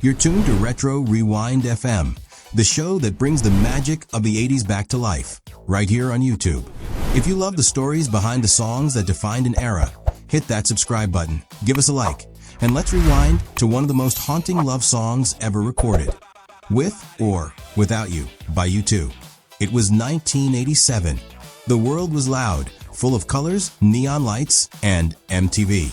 You're tuned to Retro Rewind FM, the show that brings the magic of the 80s back to life, right here on YouTube. If you love the stories behind the songs that defined an era, hit that subscribe button, give us a like, and let's rewind to one of the most haunting love songs ever recorded. With or Without You by U2. It was 1987. The world was loud, full of colors, neon lights, and MTV.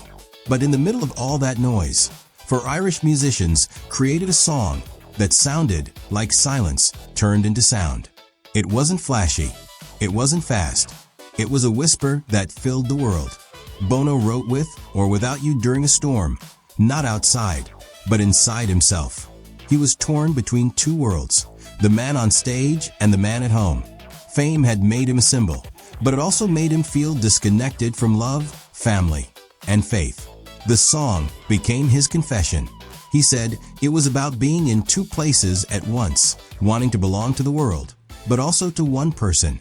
But in the middle of all that noise, four Irish musicians created a song that sounded like silence turned into sound. It wasn't flashy. It wasn't fast. It was a whisper that filled the world. Bono wrote With or Without You during a storm, not outside, but inside himself. He was torn between two worlds, the man on stage and the man at home. Fame had made him a symbol, but it also made him feel disconnected from love, family, and faith. The song became his confession. He said it was about being in two places at once, wanting to belong to the world, but also to one person.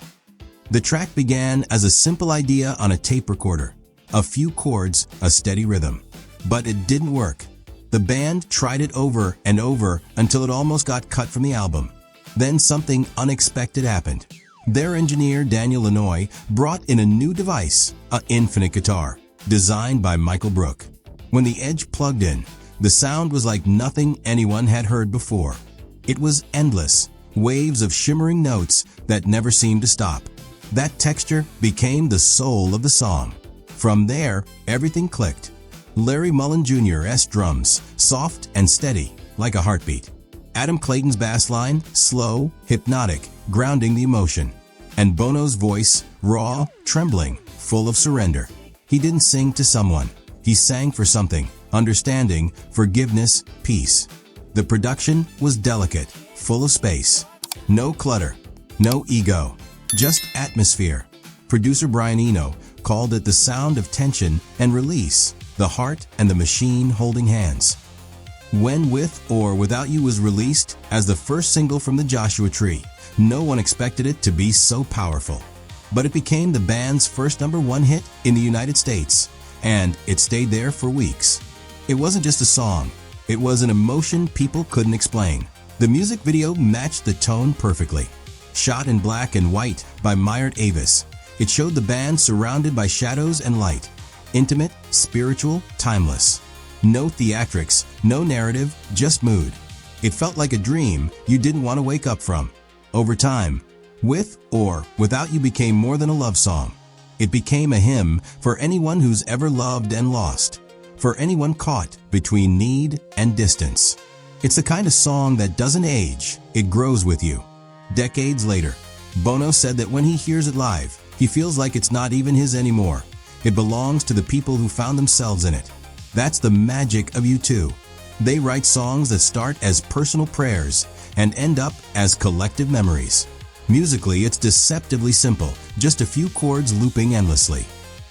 The track began as a simple idea on a tape recorder, a few chords, a steady rhythm. But it didn't work. The band tried it over and over until it almost got cut from the album. Then something unexpected happened. Their engineer, Daniel Lanois, brought in a new device, an infinite guitar, designed by Michael Brook. When the edge plugged in, the sound was like nothing anyone had heard before. It was endless, waves of shimmering notes that never seemed to stop. That texture became the soul of the song. From there, everything clicked. Larry Mullen Jr.'s drums, soft and steady, like a heartbeat. Adam Clayton's bass line, slow, hypnotic, grounding the emotion. And Bono's voice, raw, trembling, full of surrender. He didn't sing to someone. He sang for something, understanding, forgiveness, peace. The production was delicate, full of space. No clutter, no ego, just atmosphere. Producer Brian Eno called it the sound of tension and release, the heart and the machine holding hands. When With or Without You was released as the first single from the Joshua Tree, no one expected it to be so powerful. But it became the band's first #1 hit in the United States, and it stayed there for weeks. It wasn't just a song, it was an emotion people couldn't explain. The music video matched the tone perfectly. Shot in black and white by Myert Avis, it showed the band surrounded by shadows and light. Intimate, spiritual, timeless. No theatrics, no narrative, just mood. It felt like a dream you didn't want to wake up from. Over time, With or Without You became more than a love song. It became a hymn for anyone who's ever loved and lost, for anyone caught between need and distance. It's the kind of song that doesn't age, it grows with you. Decades later, Bono said that when he hears it live, he feels like it's not even his anymore. It belongs to the people who found themselves in it. That's the magic of U2. They write songs that start as personal prayers and end up as collective memories. Musically, it's deceptively simple, just a few chords looping endlessly.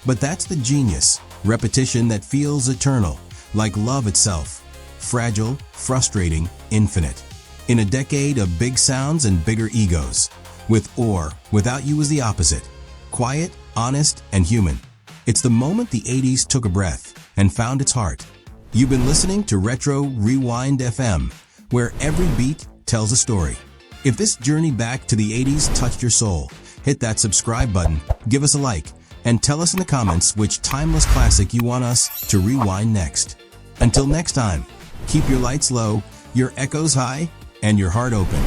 But that's the genius, repetition that feels eternal, like love itself. Fragile, frustrating, infinite. In a decade of big sounds and bigger egos, With or Without You was the opposite. Quiet, honest, and human. It's the moment the 80s took a breath and found its heart. You've been listening to Retro Rewind FM, where every beat tells a story. If this journey back to the 80s touched your soul, hit that subscribe button, give us a like, and tell us in the comments which timeless classic you want us to rewind next. Until next time, keep your lights low, your echoes high, and your heart open.